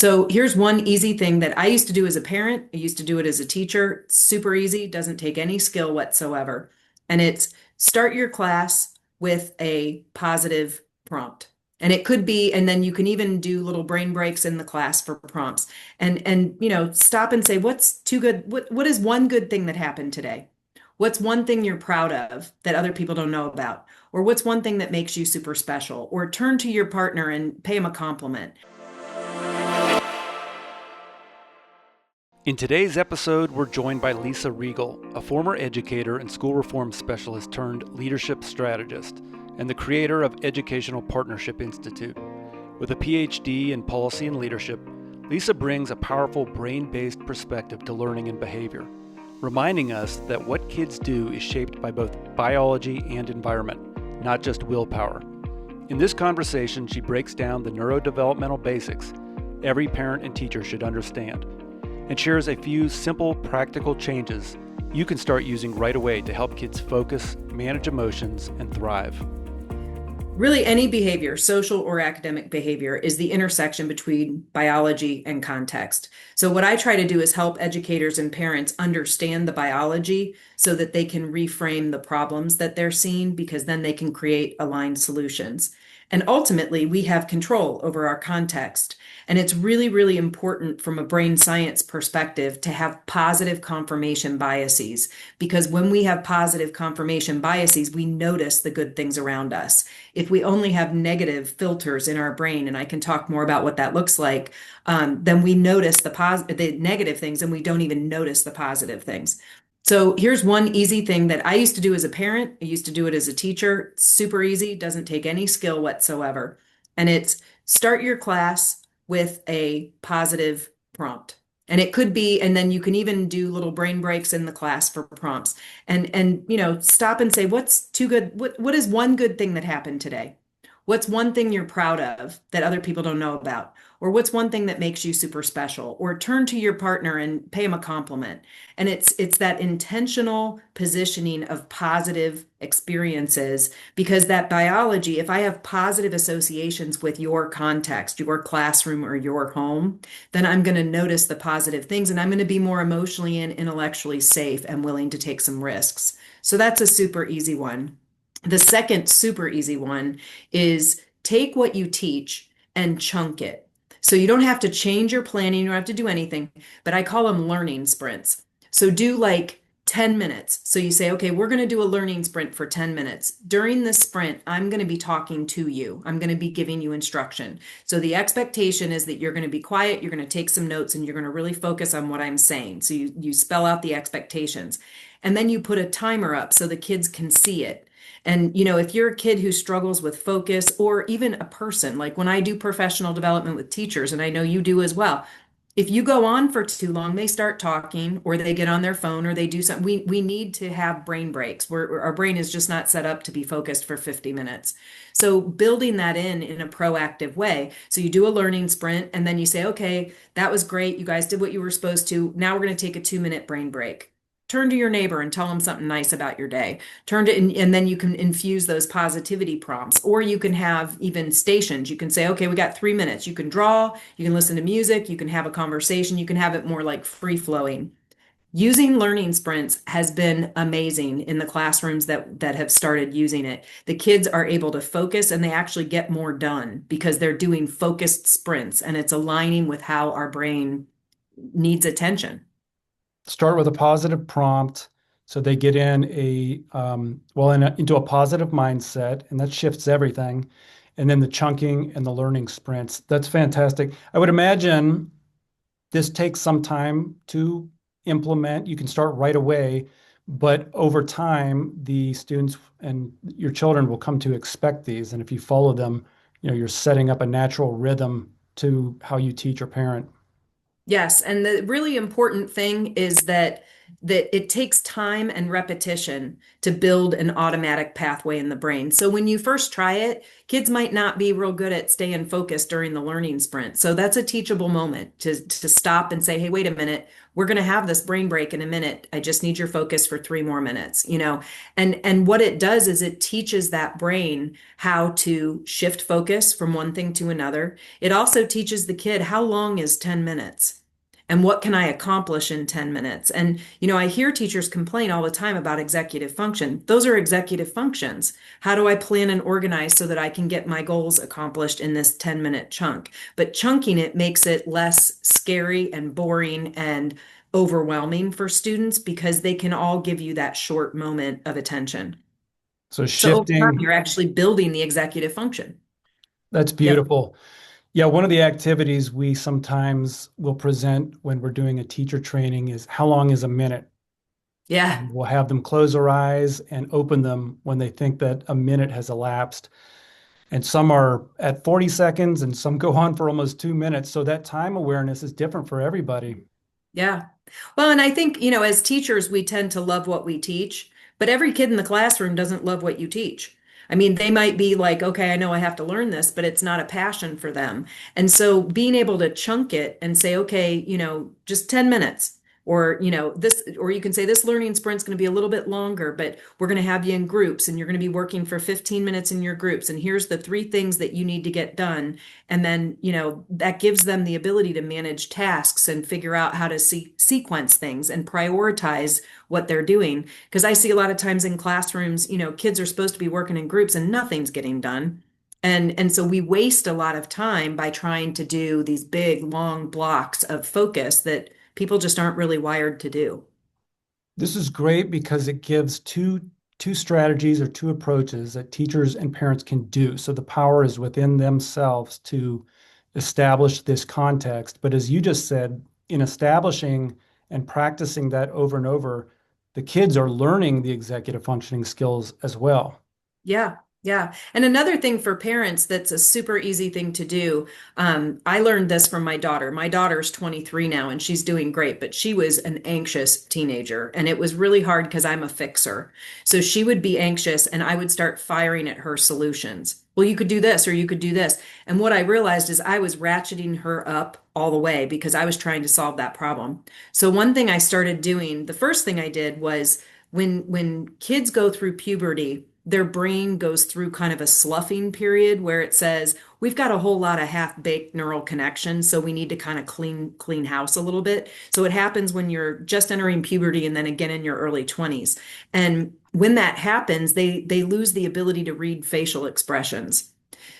So here's one easy thing that I used to do as a parent. I used to do it as a teacher. It's super easy, doesn't take any skill whatsoever. And it's start your class with a positive prompt. And it could be, and then you can even do little brain breaks in the class for prompts. And stop and say, what's too good? What is one good thing that happened today? What's one thing you're proud of that other people don't know about? Or what's one thing that makes you super special? Or turn to your partner and pay him a compliment. In today's episode, we're joined by Lisa Riegel, a former educator and school reform specialist turned leadership strategist, and the creator of Educational Partnership Institute. With a Ph.D. in policy and leadership, Lisa brings a powerful brain-based perspective to learning and behavior, reminding us that what kids do is shaped by both biology and environment, not just willpower. In this conversation, she breaks down the neurodevelopmental basics every parent and teacher should understand, and shares a few simple, practical changes you can start using right away to help kids focus, manage emotions, and thrive. Really, any behavior, social or academic behavior, is the intersection between biology and context. So what I try to do is help educators and parents understand the biology so that they can reframe the problems that they're seeing, because then they can create aligned solutions. And ultimately, we have control over our context. And it's really, really important from a brain science perspective to have positive confirmation biases, because when we have positive confirmation biases, we notice the good things around us. If we only have negative filters in our brain, and I can talk more about what that looks like, then we notice the negative things and we don't even notice the positive things. So here's one easy thing that I used to do as a parent. I used to do it as a teacher. It's super easy, doesn't take any skill whatsoever. And it's start your class with a positive prompt. And it could be, and then you can even do little brain breaks in the class for prompts. And stop and say, what's too good? What is one good thing that happened today? What's one thing you're proud of that other people don't know about? Or what's one thing that makes you super special? Or turn to your partner and pay him a compliment. And it's that intentional positioning of positive experiences, because that biology, if I have positive associations with your context, your classroom or your home, then I'm going to notice the positive things and I'm going to be more emotionally and intellectually safe and willing to take some risks. So that's a super easy one. The second super easy one is take what you teach and chunk it. So you don't have to change your planning, you don't have to do anything, but I call them learning sprints. So do like 10 minutes. So you say, okay, we're going to do a learning sprint for 10 minutes. During this sprint, I'm going to be talking to you. I'm going to be giving you instruction. So the expectation is that you're going to be quiet, you're going to take some notes, and you're going to really focus on what I'm saying. So you spell out the expectations. And then you put a timer up so the kids can see it. And, if you're a kid who struggles with focus, or even a person, like when I do professional development with teachers, and I know you do as well, if you go on for too long, they start talking or they get on their phone or they do something. We need to have brain breaks where our brain is just not set up to be focused for 50 minutes. So building that in a proactive way. So you do a learning sprint and then you say, okay, that was great. You guys did what you were supposed to. Now we're going to take a 2-minute brain break. Turn to your neighbor and tell them something nice about your day. Turn to, and then you can infuse those positivity prompts, or you can have even stations. You can say, okay, we got 3 minutes. You can draw, you can listen to music, you can have a conversation, you can have it more like free flowing. Using learning sprints has been amazing in the classrooms that have started using it. The kids are able to focus and they actually get more done because they're doing focused sprints, and it's aligning with how our brain needs attention. Start with a positive prompt so they get in into a positive mindset, and that shifts everything. And then the chunking and the learning sprints. That's fantastic. I would imagine this takes some time to implement. You can start right away, but over time, the students and your children will come to expect these. And if you follow them, you're setting up a natural rhythm to how you teach or parent. Yes, and the really important thing is that that it takes time and repetition to build an automatic pathway in the brain. So when you first try it, kids might not be real good at staying focused during the learning sprint. So that's a teachable moment to stop and say, hey, wait a minute, we're going to have this brain break in a minute. I just need your focus for 3 more minutes, and what it does is it teaches that brain how to shift focus from one thing to another. It also teaches the kid how long is 10 minutes and what can I accomplish in 10 minutes. And I hear teachers complain all the time about executive function. Those are executive functions. How do I plan and organize so that I can get my goals accomplished in this 10-minute chunk? But chunking it makes it less scary and boring and overwhelming for students because they can all give you that short moment of attention. So So over time, shifting, you're actually building the executive function. that's Yep. beautiful. Yeah, one of the activities we sometimes will present when we're doing a teacher training is how long is a minute? Yeah. And we'll have them close their eyes and open them when they think that a minute has elapsed. And some are at 40 seconds and some go on for almost 2 minutes. So that time awareness is different for everybody. Yeah. Well, and I think, as teachers, we tend to love what we teach, but every kid in the classroom doesn't love what you teach. I mean, they might be like, okay, I know I have to learn this, but it's not a passion for them. And so being able to chunk it and say, okay, just 10 minutes. Or, or you can say this learning sprint's going to be a little bit longer, but we're going to have you in groups and you're going to be working for 15 minutes in your groups. And here's the 3 things that you need to get done. And then, that gives them the ability to manage tasks and figure out how to sequence things and prioritize what they're doing. Because I see a lot of times in classrooms, kids are supposed to be working in groups and nothing's getting done. And so we waste a lot of time by trying to do these big, long blocks of focus that people just aren't really wired to do. This is great because it gives two strategies or two approaches that teachers and parents can do. So the power is within themselves to establish this context. But as you just said, in establishing and practicing that over and over, the kids are learning the executive functioning skills as well. Yeah, yeah. And another thing for parents that's a super easy thing to do. I learned this from my daughter. My daughter's 23 now and she's doing great, but she was an anxious teenager and it was really hard because I'm a fixer. So she would be anxious and I would start firing at her solutions. Well, you could do this or you could do this. And what I realized is I was ratcheting her up all the way because I was trying to solve that problem. So one thing I started doing, the first thing I did was when kids go through puberty, their brain goes through kind of a sloughing period where it says, we've got a whole lot of half-baked neural connections, so we need to kind of clean house a little bit. So it happens when you're just entering puberty and then again in your early 20s. And when that happens, they lose the ability to read facial expressions.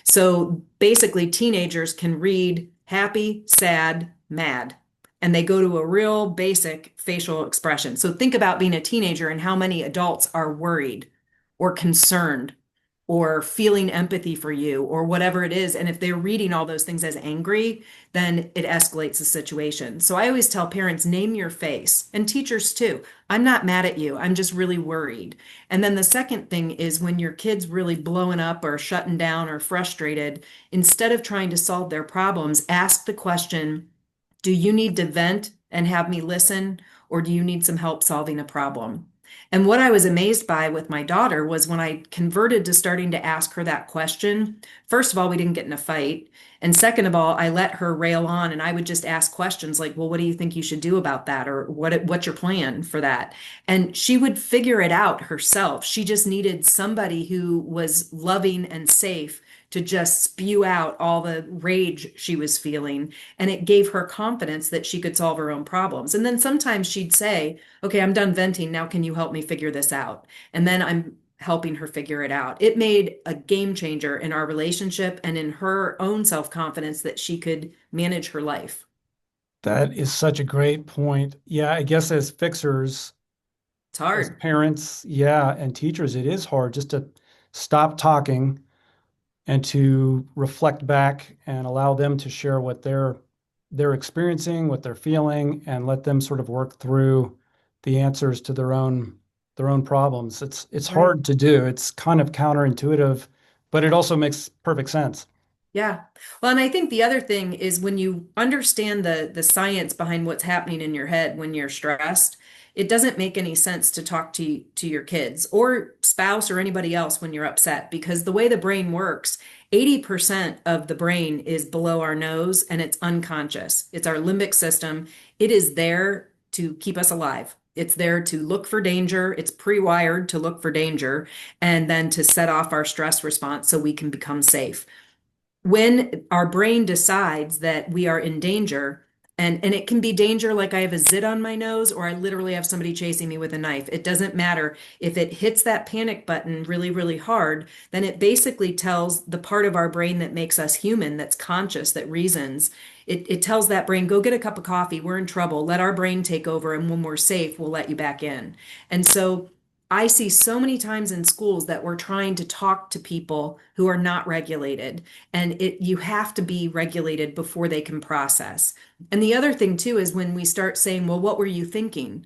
So basically, teenagers can read happy, sad, mad, and they go to a real basic facial expression. So think about being a teenager and how many adults are worried or concerned or feeling empathy for you or whatever it is. And if they're reading all those things as angry, then it escalates the situation. So I always tell parents, name your face, and teachers too. I'm not mad at you. I'm just really worried. And then the second thing is when your kid's really blowing up or shutting down or frustrated, instead of trying to solve their problems, ask the question, do you need to vent and have me listen, or do you need some help solving a problem? And what I was amazed by with my daughter was when I converted to starting to ask her that question, first of all, we didn't get in a fight. And second of all, I let her rail on and I would just ask questions like, well, what do you think you should do about that? Or what's your plan for that? And she would figure it out herself. She just needed somebody who was loving and safe to just spew out all the rage she was feeling. And it gave her confidence that she could solve her own problems. And then sometimes she'd say, okay, I'm done venting. Now, can you help me figure this out? And then I'm helping her figure it out. It made a game changer in our relationship and in her own self-confidence that she could manage her life. That is such a great point. Yeah, I guess as fixers, It's as hard. parents, yeah, and teachers, it is hard just to stop talking and to reflect back and allow them to share what they're experiencing, what they're feeling, and let them sort of work through the answers to their own problems. It's Right. hard to do. It's kind of counterintuitive, but it also makes perfect sense. Yeah. Well, and I think the other thing is when you understand the science behind what's happening in your head when you're stressed, it doesn't make any sense to talk to your kids or spouse or anybody else when you're upset because the way the brain works, 80% of the brain is below our nose and it's unconscious. It's our limbic system. It is there to keep us alive. It's there to look for danger. It's pre-wired to look for danger and then to set off our stress response so we can become safe. When our brain decides that we are in danger, and it can be danger like I have a zit on my nose or I literally have somebody chasing me with a knife. It doesn't matter. If it hits that panic button really, really hard, then it basically tells the part of our brain that makes us human, that's conscious, that reasons. It tells that brain, go get a cup of coffee. We're in trouble. Let our brain take over. And when we're safe, we'll let you back in. And so I see so many times in schools that we're trying to talk to people who are not regulated, and you have to be regulated before they can process. And the other thing too is when we start saying, well, what were you thinking?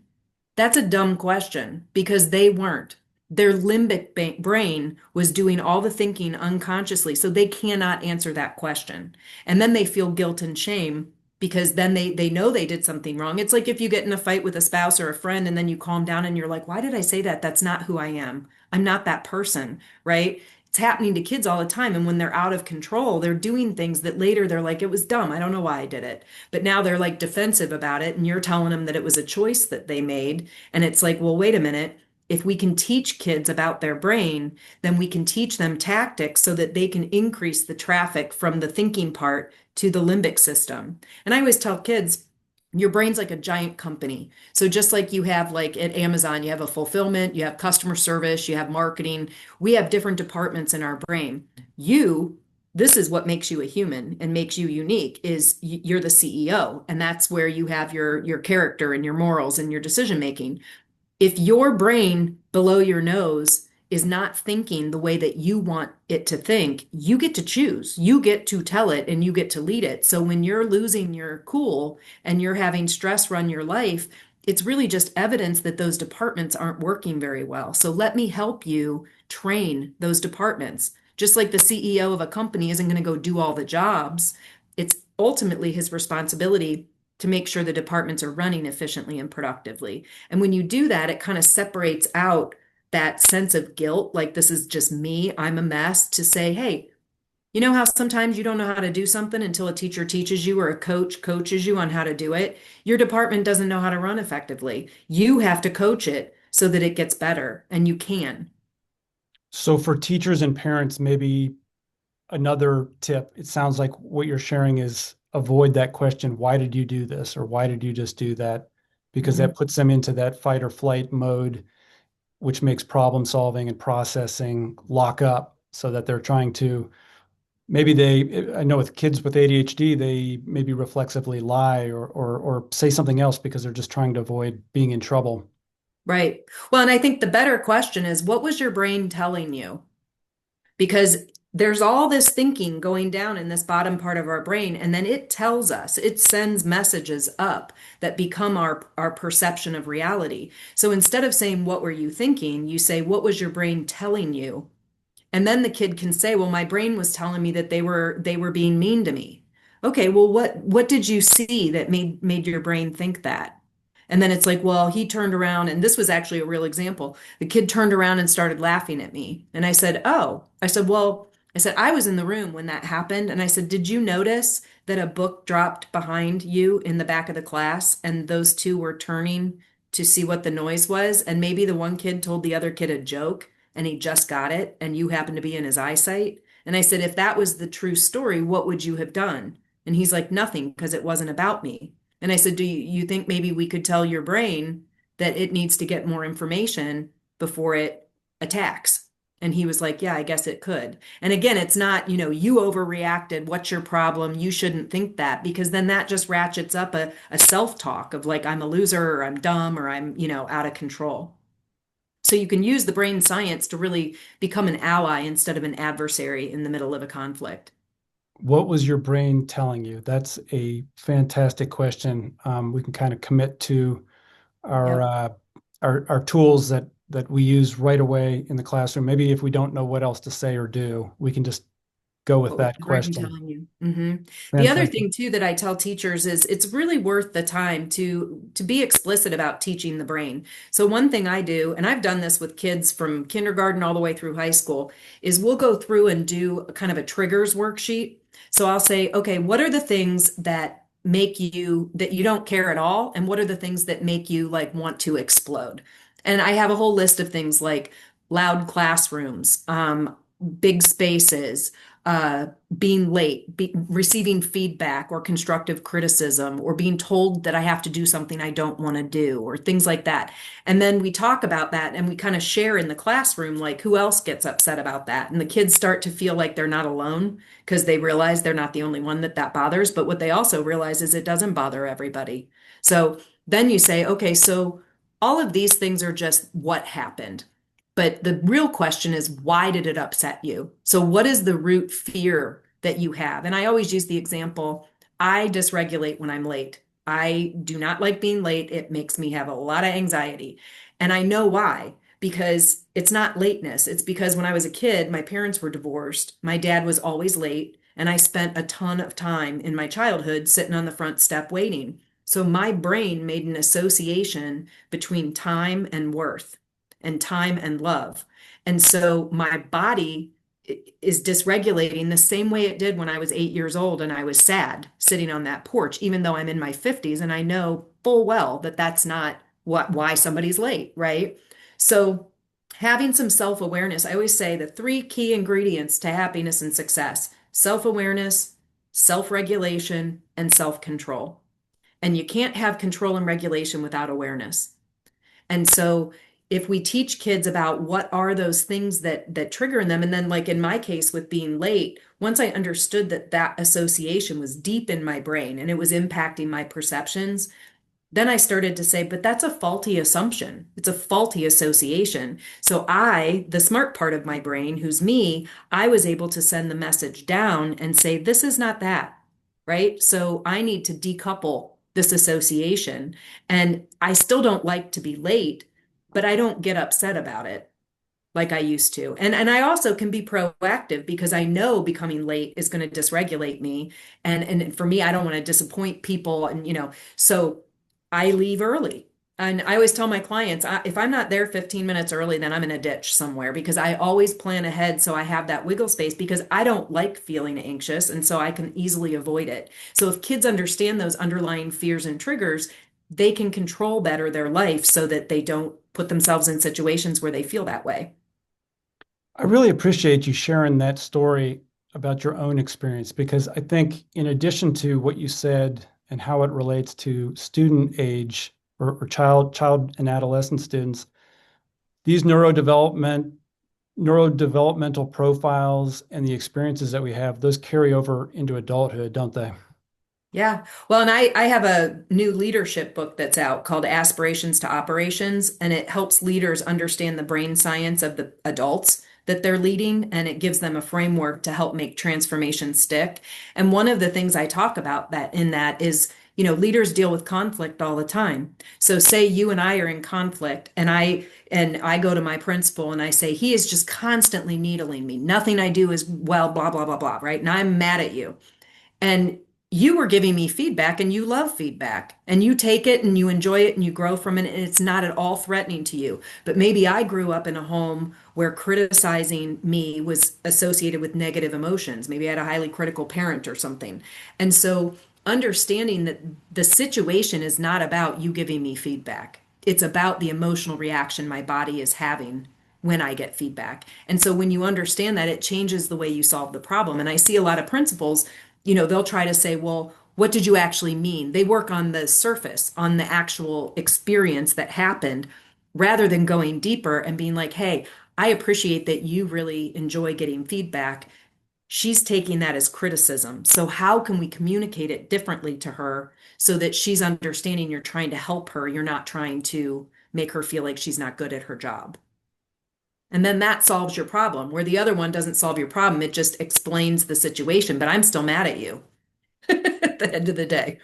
That's a dumb question because they weren't. Their limbic brain was doing all the thinking unconsciously, so they cannot answer that question. And then they feel guilt and shame because then they know they did something wrong. It's like if you get in a fight with a spouse or a friend and then you calm down and you're like, why did I say that? That's not who I am. I'm not that person, right? It's happening to kids all the time. And when they're out of control, they're doing things that later they're like, it was dumb. I don't know why I did it. But now they're like defensive about it. And you're telling them that it was a choice that they made. And it's like, well, wait a minute. If we can teach kids about their brain, then we can teach them tactics so that they can increase the traffic from the thinking part to the limbic system. And I always tell kids, your brain's like a giant company. So just like you have like at Amazon, you have a fulfillment, you have customer service, you have marketing. We have different departments in our brain. You, this is what makes you a human and makes you unique is you're the CEO, and that's where you have your character and your morals and your decision making. If your brain below your nose is not thinking the way that you want it to think, you get to choose. You get to tell it and you get to lead it. So when you're losing your cool and you're having stress run your life, it's really just evidence that those departments aren't working very well. So let me help you train those departments. Just like the CEO of a company isn't going to go do all the jobs, it's ultimately his responsibility to make sure the departments are running efficiently and productively. And when you do that, it kind of separates out that sense of guilt, like this is just me, I'm a mess, to say, hey, you know how sometimes you don't know how to do something until a teacher teaches you or a coach coaches you on how to do it? Your department doesn't know how to run effectively. You have to coach it so that it gets better, and you can. So for teachers and parents, maybe another tip, it sounds like what you're sharing is avoid that question, why did you do this? Or why did you just do that? Because Mhm. that puts them into that fight or flight mode, which makes problem solving and processing lock up so that they're trying to maybe I know with kids with ADHD, they maybe reflexively lie or say something else because they're just trying to avoid being in trouble. Right. Well, and I think the better question is, what was your brain telling you? Because there's all this thinking going down in this bottom part of our brain, and then it tells us, it sends messages up that become our perception of reality. So instead of saying, what were you thinking? You say, what was your brain telling you? And then the kid can say, well, my brain was telling me that they were being mean to me. Okay, well, what did you see that made your brain think that? And then it's like, well, he turned around, and this was actually a real example. The kid turned around and started laughing at me. And I said, oh, I said, well, I said, I was in the room when that happened. And I said, did you notice that a book dropped behind you in the back of the class and those two were turning to see what the noise was? And maybe the one kid told the other kid a joke and he just got it and you happened to be in his eyesight. And I said, if that was the true story, what would you have done? And he's like, nothing, because it wasn't about me. And I said, do you think maybe we could tell your brain that it needs to get more information before it attacks? And he was like, yeah, I guess it could. And again, it's not, you overreacted. What's your problem? You shouldn't think that, because then that just ratchets up a self-talk of like, I'm a loser or I'm dumb or I'm, out of control. So you can use the brain science to really become an ally instead of an adversary in the middle of a conflict. What was your brain telling you? That's a fantastic question. We can kind of commit to our Yep. uh, our tools that we use right away in the classroom. Maybe if we don't know what else to say or do, we can just go with that Whatever I'm question. telling you. The other Fantastic. thing too that I tell teachers is it's really worth the time to be explicit about teaching the brain. So one thing I do, and I've done this with kids from kindergarten all the way through high school, is we'll go through and do a kind of a triggers worksheet. So I'll say, okay, what are the things that you don't care at all, and what are the things that make you like want to explode? And I have a whole list of things like loud classrooms, big spaces, uh, being late, receiving feedback or constructive criticism, or being told that I have to do something I don't want to do, or things like that. And then we talk about that and we kind of share in the classroom, like who else gets upset about that. And the kids start to feel like they're not alone because they realize they're not the only one that bothers. But what they also realize is it doesn't bother everybody. So then you say, okay, so all of these things are just what happened. But the real question is, why did it upset you? So, what is the root fear that you have? And I always use the example I dysregulate when I'm late. I do not like being late. It makes me have a lot of anxiety. And I know why, because it's not lateness. It's because when I was a kid, my parents were divorced. My dad was always late. And I spent a ton of time in my childhood sitting on the front step waiting. So my brain made an association between time and worth and time and love. And so my body is dysregulating the same way it did when I was 8 years old and I was sad sitting on that porch, even though I'm in my 50s and I know full well that that's not why somebody's late, right? So having some self-awareness, I always say the three key ingredients to happiness and success: self-awareness, self-regulation, and self-control. And you can't have control and regulation without awareness. And so if we teach kids about what are those things that trigger in them, and then like in my case with being late, once I understood that that association was deep in my brain and it was impacting my perceptions, then I started to say, but that's a faulty assumption. It's a faulty association. So I, the smart part of my brain, who's me, I was able to send the message down and say, this is not that, right? So I need to decouple this association. And I still don't like to be late, but I don't get upset about it like I used to. And I also can be proactive because I know becoming late is going to dysregulate me. And for me, I don't want to disappoint people. And so I leave early. And I always tell my clients, if I'm not there 15 minutes early, then I'm in a ditch somewhere because I always plan ahead so I have that wiggle space because I don't like feeling anxious and so I can easily avoid it. So if kids understand those underlying fears and triggers, they can control better their life so that they don't put themselves in situations where they feel that way. I really appreciate you sharing that story about your own experience because I think, in addition to what you said and how it relates to student age or child and adolescent students, these neurodevelopmental profiles and the experiences that we have, those carry over into adulthood, don't they? Yeah. Well, and I have a new leadership book that's out called Aspirations to Operations, and it helps leaders understand the brain science of the adults that they're leading, and it gives them a framework to help make transformation stick. And one of the things I talk about that is, leaders deal with conflict all the time. So say you and I are in conflict, and I go to my principal and I say, he is just constantly needling me. Nothing I do is well, blah, blah, blah, blah, right? And I'm mad at you. And you were giving me feedback and you love feedback and you take it and you enjoy it and you grow from it and it's not at all threatening to you. But maybe I grew up in a home where criticizing me was associated with negative emotions. Maybe I had a highly critical parent or something. And so understanding that the situation is not about you giving me feedback. It's about the emotional reaction my body is having when I get feedback. And so when you understand that, it changes the way you solve the problem. And I see a lot of principals, they'll try to say, well, what did you actually mean? They work on the surface, on the actual experience that happened, rather than going deeper and being like, hey, I appreciate that you really enjoy getting feedback. She's taking that as criticism. So, how can we communicate it differently to her so that she's understanding you're trying to help her? You're not trying to make her feel like she's not good at her job. And then that solves your problem, where the other one doesn't solve your problem. It just explains the situation, but I'm still mad at you at the end of the day.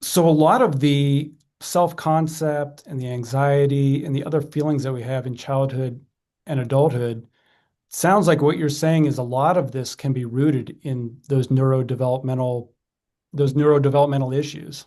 So a lot of the self-concept and the anxiety and the other feelings that we have in childhood and adulthood sounds like what you're saying is a lot of this can be rooted in those neurodevelopmental issues.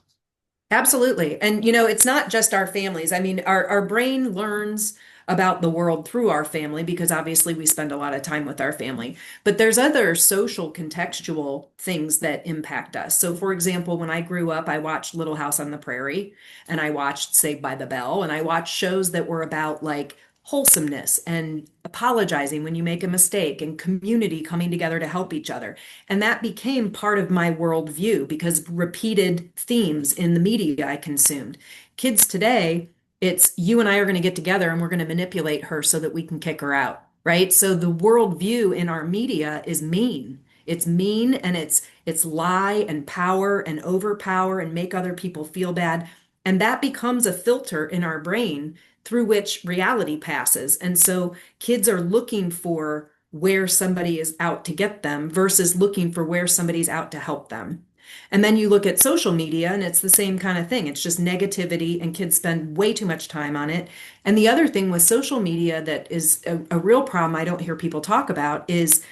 Absolutely. And it's not just our families. I mean, our brain learns about the world through our family because obviously we spend a lot of time with our family. But there's other social contextual things that impact us. So for example, when I grew up, I watched Little House on the Prairie and I watched Saved by the Bell and I watched shows that were about like wholesomeness and apologizing when you make a mistake and community coming together to help each other. And that became part of my worldview because repeated themes in the media I consumed. Kids today, it's you and I are going to get together and we're going to manipulate her so that we can kick her out, right? So the worldview in our media is mean. It's mean and it's lie and power and overpower and make other people feel bad. And that becomes a filter in our brain through which reality passes. And so kids are looking for where somebody is out to get them versus looking for where somebody's out to help them. And then you look at social media and it's the same kind of thing. It's just negativity and kids spend way too much time on it. And the other thing with social media that is a real problem I don't hear people talk about is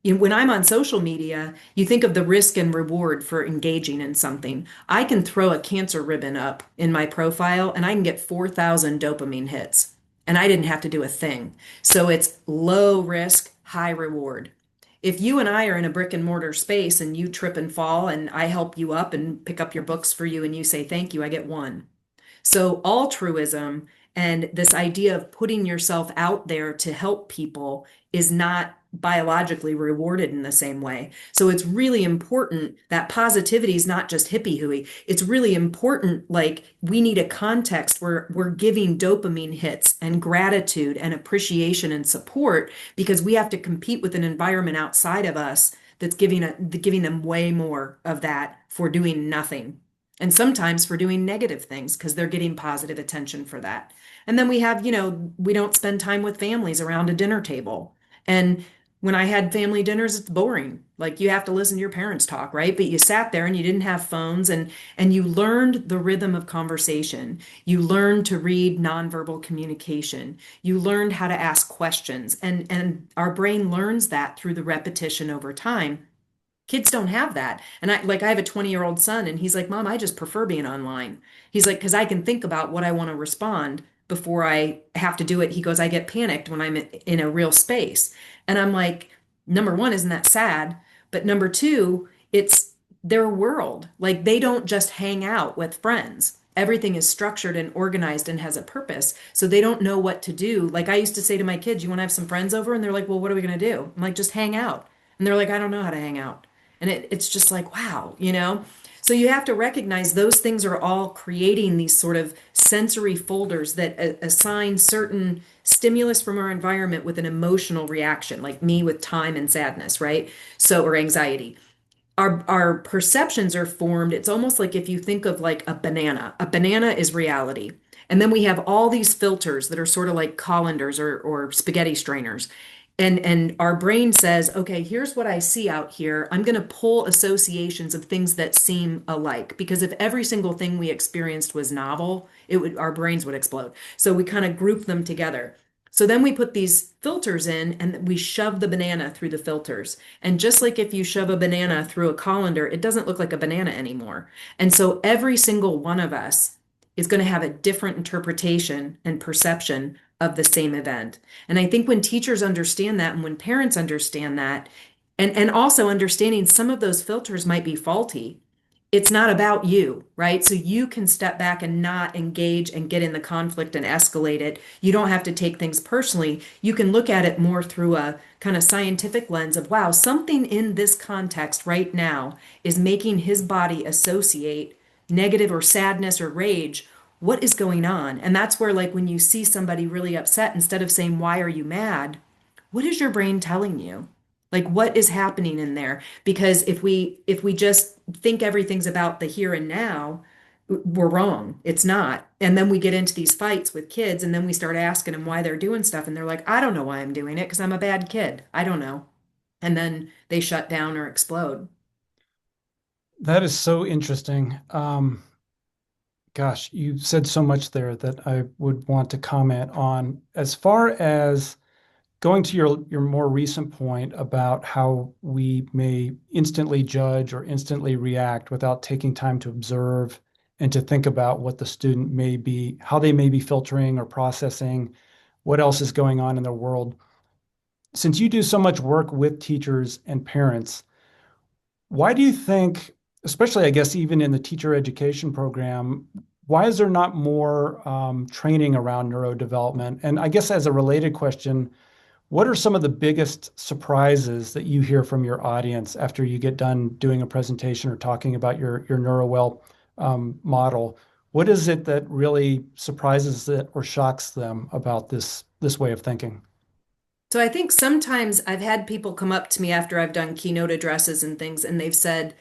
when I'm on social media, you think of the risk and reward for engaging in something. I can throw a cancer ribbon up in my profile and I can get 4,000 dopamine hits, and I didn't have to do a thing. So it's low risk, high reward. If you and I are in a brick and mortar space and you trip and fall and I help you up and pick up your books for you and you say thank you, I get one. So altruism and this idea of putting yourself out there to help people is not biologically rewarded in the same way. So it's really important that positivity is not just hippie hooey. It's really important, like we need a context where we're giving dopamine hits and gratitude and appreciation and support because we have to compete with an environment outside of us that's giving them way more of that for doing nothing and sometimes for doing negative things because they're getting positive attention for that. And then we have, we don't spend time with families around a dinner table. And when I had family dinners, it's boring. Like you have to listen to your parents talk, right? But you sat there and you didn't have phones and you learned the rhythm of conversation. You learned to read nonverbal communication. You learned how to ask questions. And our brain learns that through the repetition over time. Kids don't have that. And I have a 20-year-old son and he's like, "Mom, I just prefer being online." He's like, "Because I can think about what I want to respond before I have to do it." He goes, "I get panicked when I'm in a real space." And I'm like, number one, isn't that sad? But number two, it's their world. Like they don't just hang out with friends. Everything is structured and organized and has a purpose. So they don't know what to do. Like I used to say to my kids, "You want to have some friends over?" And they're like, "Well, what are we going to do?" I'm like, "Just hang out." And they're like, "I don't know how to hang out." And it's just like, wow, you know? So you have to recognize those things are all creating these sort of sensory folders that assign certain stimulus from our environment with an emotional reaction, like me with time and sadness, right? So, or anxiety. Our perceptions are formed. It's almost like if you think of like a banana is reality. And then we have all these filters that are sort of like colanders or spaghetti strainers. And our brain says, okay, here's what I see out here. I'm going to pull associations of things that seem alike because if every single thing we experienced was novel, our brains would explode. So we kind of group them together. So then we put these filters in and we shove the banana through the filters. And just like if you shove a banana through a colander, it doesn't look like a banana anymore. And so every single one of us is going to have a different interpretation and perception of the same event. And I think when teachers understand that and when parents understand that, and also understanding some of those filters might be faulty, it's not about you, right? So you can step back and not engage and get in the conflict and escalate it. You don't have to take things personally. You can look at it more through a kind of scientific lens of, wow, something in this context right now is making his body associate negative or sadness or rage. What is going on? And that's where, like, when you see somebody really upset, instead of saying, "Why are you mad?" What is your brain telling you? Like, what is happening in there? Because if we just think everything's about the here and now, we're wrong. It's not. And then we get into these fights with kids, and then we start asking them why they're doing stuff, and they're like, "I don't know why I'm doing it because I'm a bad kid. I don't know." And then they shut down or explode. That is so interesting. Gosh, you said so much there that I would want to comment on. As far as going to your more recent point about how we may instantly judge or instantly react without taking time to observe and to think about what the student may be, how they may be filtering or processing, what else is going on in their world. Since you do so much work with teachers and parents, why do you think, especially I guess even in the teacher education program, why is there not more training around neurodevelopment? And I guess as a related question, what are some of the biggest surprises that you hear from your audience after you get done doing a presentation or talking about your NeuroWell model? What is it that really surprises it or shocks them about this way of thinking? So I think sometimes I've had people come up to me after I've done keynote addresses and things, and they've said,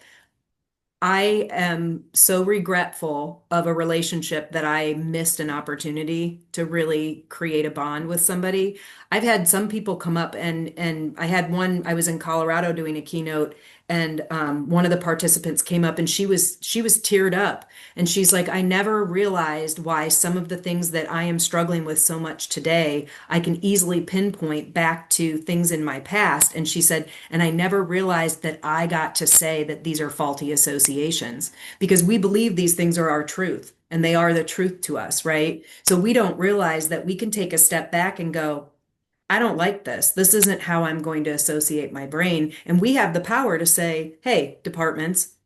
I am so regretful of a relationship that I missed an opportunity to really create a bond with somebody. I've had some people come up and I had one, I was in Colorado doing a keynote, and one of the participants came up and she was teared up, and she's like, I never realized why some of the things that I am struggling with so much today, I can easily pinpoint back to things in my past. And she said, and I never realized that I got to say that these are faulty associations, because we believe these things are our truth and they are the truth to us, right? So we don't realize that we can take a step back and go, I don't like this. This isn't how I'm going to associate my brain. And we have the power to say, hey, departments,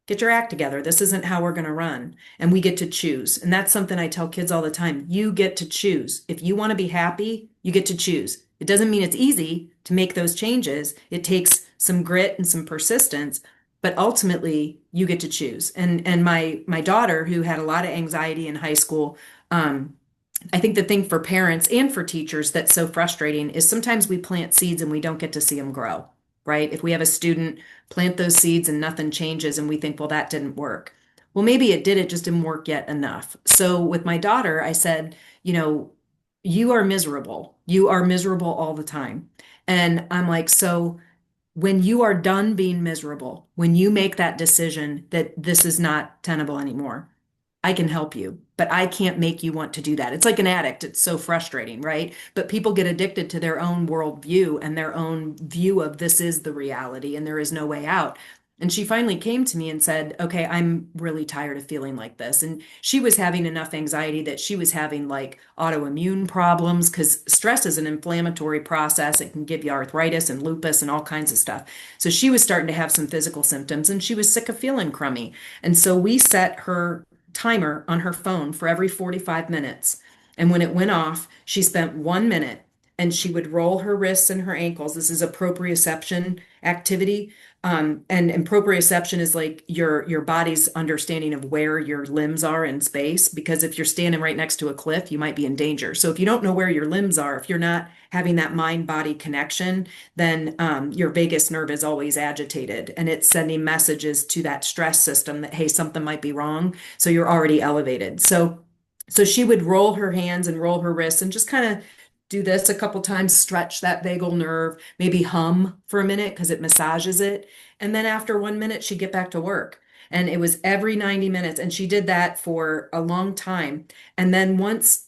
get your act together. This isn't how we're going to run. And we get to choose. And that's something I tell kids all the time. You get to choose. If you want to be happy, you get to choose. It doesn't mean it's easy to make those changes. It takes some grit and some persistence, but ultimately you get to choose. And my daughter, who had a lot of anxiety in high school, I think the thing for parents and for teachers that's so frustrating is sometimes we plant seeds and we don't get to see them grow, right? If we have a student plant those seeds and nothing changes and we think, well, that didn't work. Well, maybe it did, it just didn't work yet enough. So with my daughter, I said, you are miserable. You are miserable all the time. And I'm like, so when you are done being miserable, when you make that decision that this is not tenable anymore, I can help you, but I can't make you want to do that. It's like an addict. It's so frustrating, right? But people get addicted to their own worldview and their own view of this is the reality and there is no way out. And she finally came to me and said, okay, I'm really tired of feeling like this. And she was having enough anxiety that she was having like autoimmune problems, because stress is an inflammatory process. It can give you arthritis and lupus and all kinds of stuff. So she was starting to have some physical symptoms and she was sick of feeling crummy. And so we set her timer on her phone for every 45 minutes. And when it went off, she spent 1 minute and she would roll her wrists and her ankles. This is a proprioception activity. And proprioception is like your body's understanding of where your limbs are in space. Because if you're standing right next to a cliff, you might be in danger. So if you don't know where your limbs are, if you're not having that mind-body connection, then your vagus nerve is always agitated, and it's sending messages to that stress system that, hey, something might be wrong. So you're already elevated. So she would roll her hands and roll her wrists and just kind of do this a couple times, stretch that vagal nerve, maybe hum for a minute because it massages it. And then after 1 minute, she'd get back to work. And it was every 90 minutes. And she did that for a long time. And then once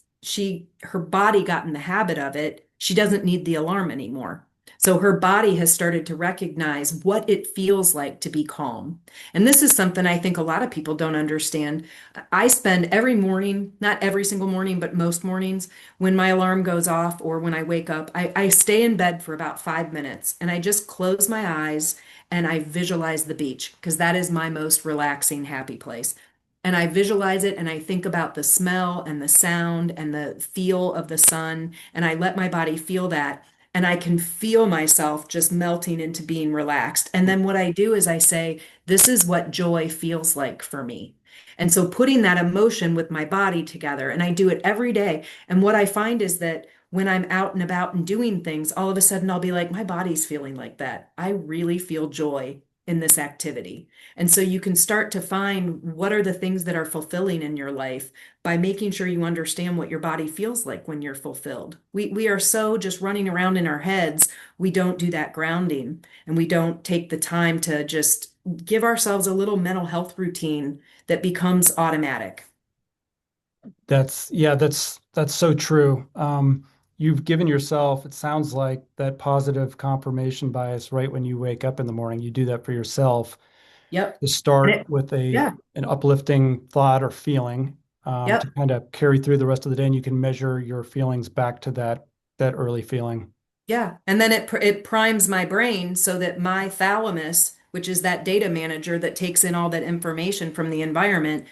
her body got in the habit of it, she doesn't need the alarm anymore. So her body has started to recognize what it feels like to be calm. And this is something I think a lot of people don't understand. I spend every morning, not every single morning, but most mornings, when my alarm goes off or when I wake up, I stay in bed for about 5 minutes and I just close my eyes and I visualize the beach, because that is my most relaxing, happy place. And I visualize it and I think about the smell and the sound and the feel of the sun, and I let my body feel that. And I can feel myself just melting into being relaxed. And then what I do is I say, this is what joy feels like for me. And so putting that emotion with my body together, and I do it every day. And what I find is that when I'm out and about and doing things, all of a sudden I'll be like, my body's feeling like that. I really feel joy in this activity. And so you can start to find what are the things that are fulfilling in your life by making sure you understand what your body feels like when you're fulfilled. We are so just running around in our heads, we don't do that grounding, and we don't take the time to just give ourselves a little mental health routine that becomes automatic. That's so true. you've given yourself, it sounds like, that positive confirmation bias right when you wake up in the morning. You do that for yourself Yep. to And start with yeah, an uplifting thought or feeling, to yep. kind of carry through the rest of the day, and you can measure your feelings back to that early feeling. Yeah. And then it primes my brain so that my thalamus, which is that data manager that takes in all that information from the environment,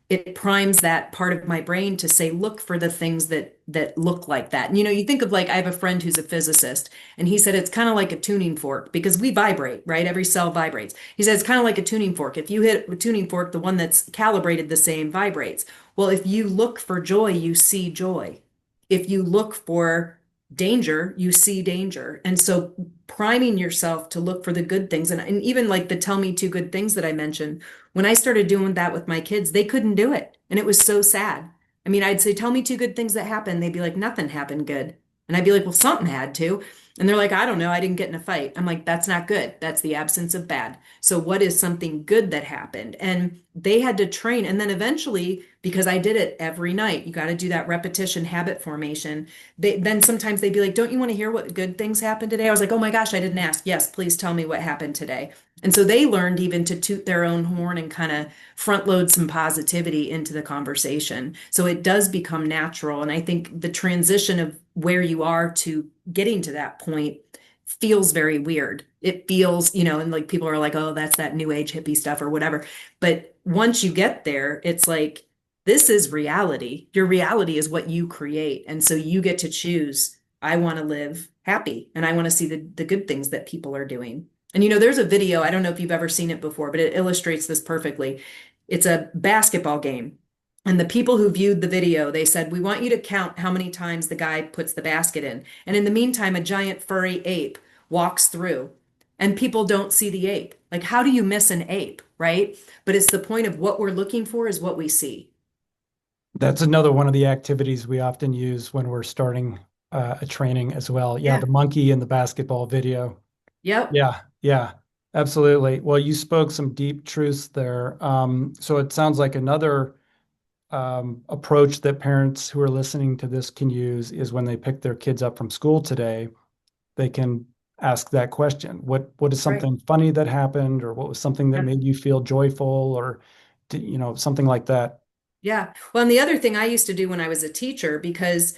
it primes that part of my brain to say, look for the things that look like that. And, you think of, like, I have a friend who's a physicist, and he said it's kind of like a tuning fork because we vibrate, right? Every cell vibrates. He said it's kind of like a tuning fork. If you hit a tuning fork, the one that's calibrated the same vibrates. Well, if you look for joy, you see joy. If you look for danger, you see danger. And so priming yourself to look for the good things, and even like the tell me two good things that I mentioned, when I started doing that with my kids, they couldn't do it. And it was so sad. I mean, I'd say, tell me two good things that happened. They'd be like, nothing happened good. And I'd be like, well, something had to. And they're like, I don't know. I didn't get in a fight. I'm like, that's not good. That's the absence of bad. So, what is something good that happened? And they had to train. And then eventually, because I did it every night, you got to do that repetition habit formation. Then sometimes they'd be like, don't you want to hear what good things happened today? I was like, oh my gosh, I didn't ask. Yes, please tell me what happened today. And so they learned even to toot their own horn and kind of front load some positivity into the conversation. So it does become natural. And I think the transition of where you are to getting to that point feels very weird. It feels, and like people are like, oh, that's that new age hippie stuff or whatever. But once you get there, it's like, this is reality. Your reality is what you create. And so you get to choose, I want to live happy and I want to see the good things that people are doing. And there's a video, I don't know if you've ever seen it before, but it illustrates this perfectly. It's a basketball game. And the people who viewed the video, they said, we want you to count how many times the guy puts the basket in. And in the meantime, a giant furry ape walks through and people don't see the ape. Like, how do you miss an ape, right? But it's the point of what we're looking for is what we see. That's another one of the activities we often use when we're starting a training as well. Yeah, Yeah. the monkey in the basketball video. Yep. Yeah, yeah, absolutely. Well, you spoke some deep truths there. So it sounds like another approach that parents who are listening to this can use is when they pick their kids up from school today, they can ask that question. What is Right. something funny that happened, or what was something that Yep. made you feel joyful, or something like that. Yeah. Well, and the other thing I used to do when I was a teacher, because,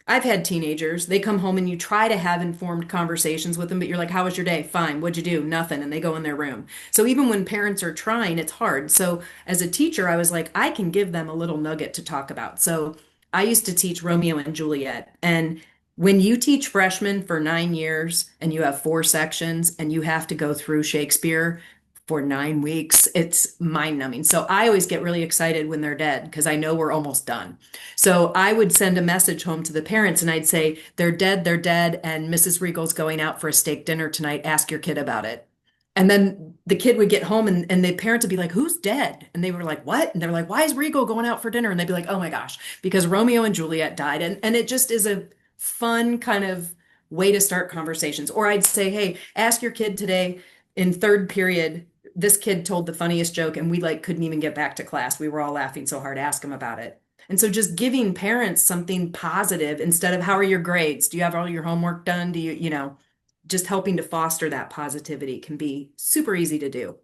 I've had teenagers, they come home and you try to have informed conversations with them, but you're like, how was your day? Fine. What'd you do? Nothing. And they go in their room. So even when parents are trying, it's hard. So as a teacher, I was like, I can give them a little nugget to talk about. So I used to teach Romeo and Juliet. And when you teach freshmen for 9 years and you have four sections and you have to go through Shakespeare for 9 weeks, it's mind numbing. So I always get really excited when they're dead because I know we're almost done. So I would send a message home to the parents and I'd say, they're dead, and Mrs. Regal's going out for a steak dinner tonight. Ask your kid about it. And then the kid would get home and the parents would be like, who's dead? And they were like, what? And they're like, why is Regal going out for dinner? And they'd be like, oh my gosh, because Romeo and Juliet died. And it just is a fun kind of way to start conversations. Or I'd say, hey, ask your kid today in third period, this kid told the funniest joke and we like couldn't even get back to class. We were all laughing so hard. Ask him about it. And so just giving parents something positive instead of, how are your grades? Do you have all your homework done? Do just helping to foster that positivity can be super easy to do.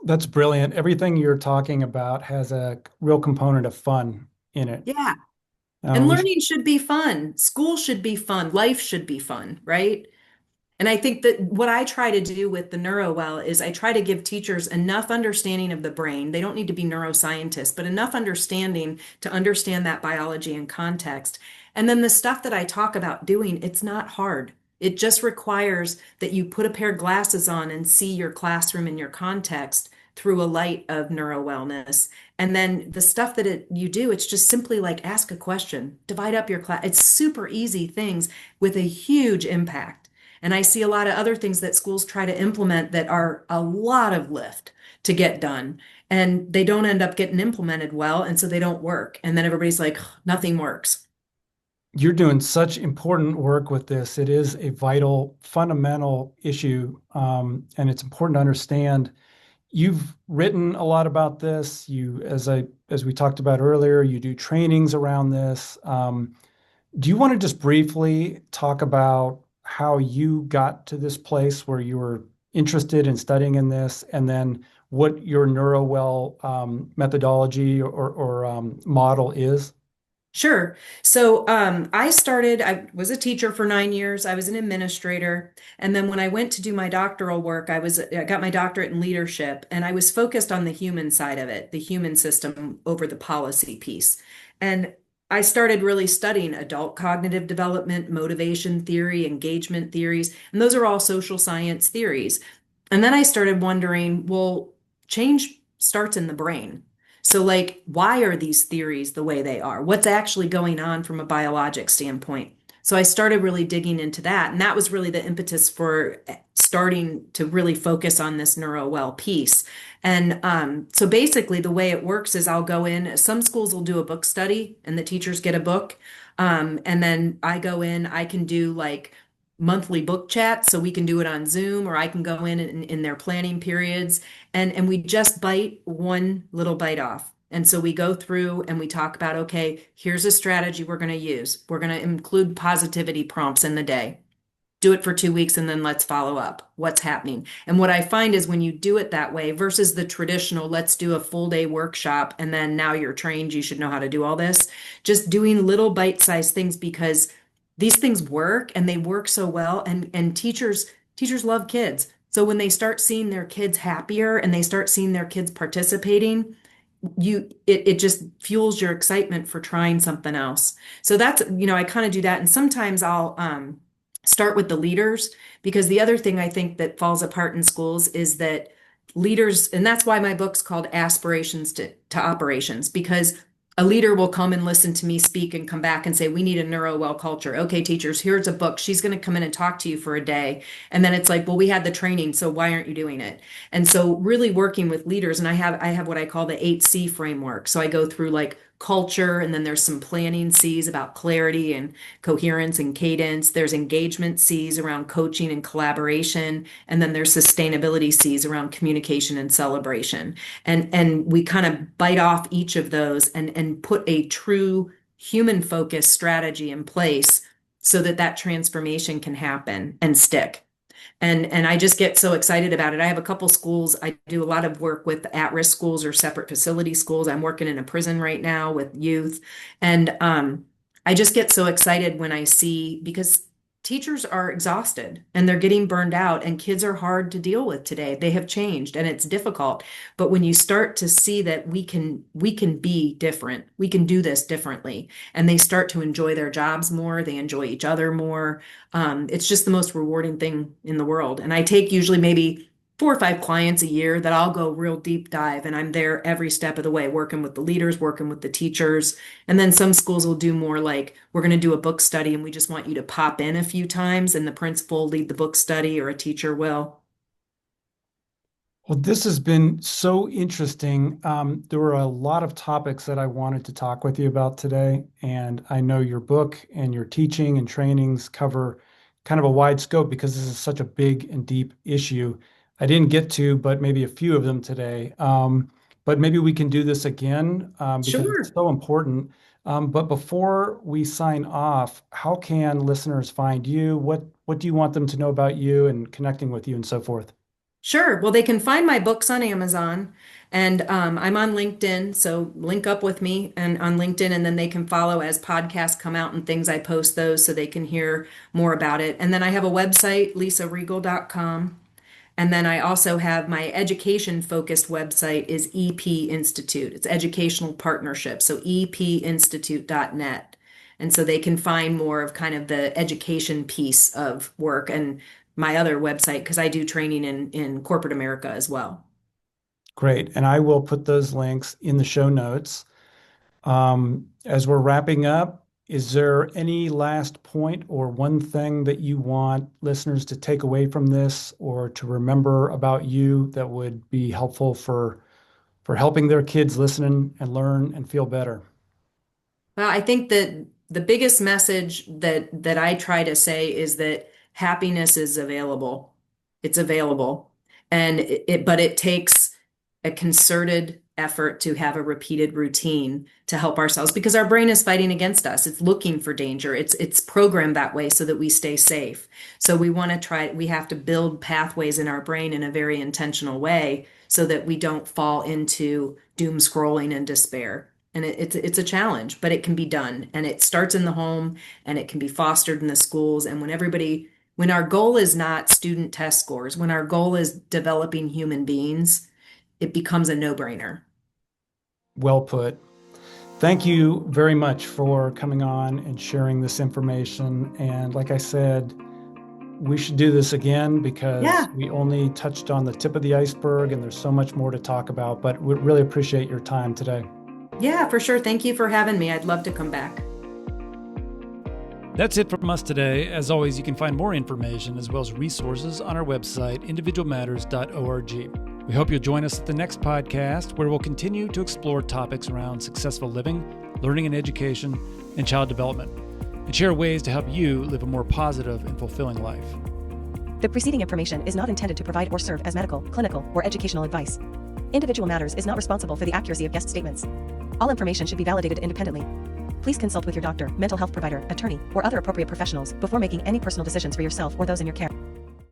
That's brilliant. Everything you're talking about has a real component of fun in it. Yeah. And We learning should be fun. School should be fun. Life should be fun, right? And I think that what I try to do with the NeuroWell is I try to give teachers enough understanding of the brain. They don't need to be neuroscientists, but enough understanding to understand that biology and context. And then the stuff that I talk about doing, it's not hard. It just requires that you put a pair of glasses on and see your classroom and your context through a light of neuro-wellness. And then the stuff that you do, it's just simply like ask a question, divide up your class. It's super easy things with a huge impact. And I see a lot of other things that schools try to implement that are a lot of lift to get done. And they don't end up getting implemented well. And so they don't work. And then everybody's like, nothing works. You're doing such important work with this. It is a vital, fundamental issue, and it's important to understand. You've written a lot about this. As we talked about earlier, you do trainings around this. Do you want to just briefly talk about how you got to this place where you were interested in studying in this, and then what your NeuroWell methodology or model is? Sure. I was a teacher for 9 years. I was an administrator. And then when I went to do my doctoral work, I got my doctorate in leadership, and I was focused on the human side of it, the human system over the policy piece. And I started really studying adult cognitive development, motivation theory, engagement theories, and those are all social science theories. And then I started wondering, well, change starts in the brain. So, like, why are these theories the way they are? What's actually going on from a biologic standpoint? So, I started really digging into that. And that was really the impetus for starting to really focus on this NeuroWell piece. And so, basically, the way it works is I'll go in, some schools will do a book study and the teachers get a book. And then I go in, I can do like monthly book chat. So, we can do it on Zoom, or I can go in their planning periods, and we just bite one little bite off. And so we go through and we talk about, okay, here's a strategy we're going to use. We're going to include positivity prompts in the day. Do it for 2 weeks and then let's follow up. What's happening? And what I find is when you do it that way versus the traditional, let's do a full day workshop and then now you're trained, you should know how to do all this. Just doing little bite-sized things, because these things work and they work so well. And teachers love kids. So when they start seeing their kids happier and they start seeing their kids participating, it just fuels your excitement for trying something else. So that's, I kind of do that. And sometimes I'll start with the leaders, because the other thing I think that falls apart in schools is that leaders, and that's why my book's called Aspirations to Operations, because a leader will come and listen to me speak and come back and say, we need a NeuroWell culture. Okay, teachers, here's a book. She's going to come in and talk to you for a day. And then it's like, well, we had the training, so why aren't you doing it? And so really working with leaders, and I have what I call the 8C framework. So I go through like culture, and then there's some planning C's about clarity and coherence and cadence. There's engagement C's around coaching and collaboration, and then there's sustainability C's around communication and celebration. And we kind of bite off each of those and put a true human focused strategy in place so that that transformation can happen and stick. And I just get so excited about it. I have a couple schools. I do a lot of work with at-risk schools or separate facility schools. I'm working in a prison right now with youth. And I just get so excited when I see, because teachers are exhausted and they're getting burned out, and kids are hard to deal with today. They have changed and it's difficult. But when you start to see that we can be different, we can do this differently, and they start to enjoy their jobs more, they enjoy each other more. It's just the most rewarding thing in the world. And I take usually maybe 4 or 5 clients a year that I'll go real deep dive, and I'm there every step of the way, working with the leaders, working with the teachers. And then some schools will do more like, we're going to do a book study and we just want you to pop in a few times, and the principal will lead the book study or a teacher will. Well, this has been so interesting. There were a lot of topics that I wanted to talk with you about today, and I know your book and your teaching and trainings cover kind of a wide scope because this is such a big and deep issue. I didn't get to, but maybe a few of them today. But maybe we can do this again because it's Sure. so important. But before we sign off, how can listeners find you? What do you want them to know about you and connecting with you and so forth? Sure. Well, they can find my books on Amazon, and I'm on LinkedIn. So link up with me and on LinkedIn, and then they can follow as podcasts come out and things. I post those so they can hear more about it. And then I have a website, lisariegel.com. And then I also have my education focused website is EP Institute. It's educational partnership. So epinstitute.net. And so they can find more of kind of the education piece of work, and my other website, because I do training in corporate America as well. Great. And I will put those links in the show notes. As we're wrapping up, is there any last point or one thing that you want listeners to take away from this or to remember about you that would be helpful for helping their kids listen and learn and feel better? Well, I think that the biggest message that I try to say is that happiness is available. It's available. And but it takes a concerted effort to have a repeated routine to help ourselves because our brain is fighting against us. It's looking for danger. It's programmed that way so that we stay safe. So we have to build pathways in our brain in a very intentional way so that we don't fall into doom scrolling and despair. And it's a challenge, but it can be done. And it starts in the home and it can be fostered in the schools. And when our goal is not student test scores, when our goal is developing human beings, it becomes a no-brainer. Well put. Thank you very much for coming on and sharing this information. And like I said, we should do this again because we only touched on the tip of the iceberg and there's so much more to talk about, but we really appreciate your time today. Yeah, for sure. Thank you for having me. I'd love to come back. That's it from us today. As always, you can find more information as well as resources on our website, individualmatters.org. We hope you'll join us at the next podcast where we'll continue to explore topics around successful living, learning and education, and child development, and share ways to help you live a more positive and fulfilling life. The preceding information is not intended to provide or serve as medical, clinical, or educational advice. Individual Matters is not responsible for the accuracy of guest statements. All information should be validated independently. Please consult with your doctor, mental health provider, attorney, or other appropriate professionals before making any personal decisions for yourself or those in your care.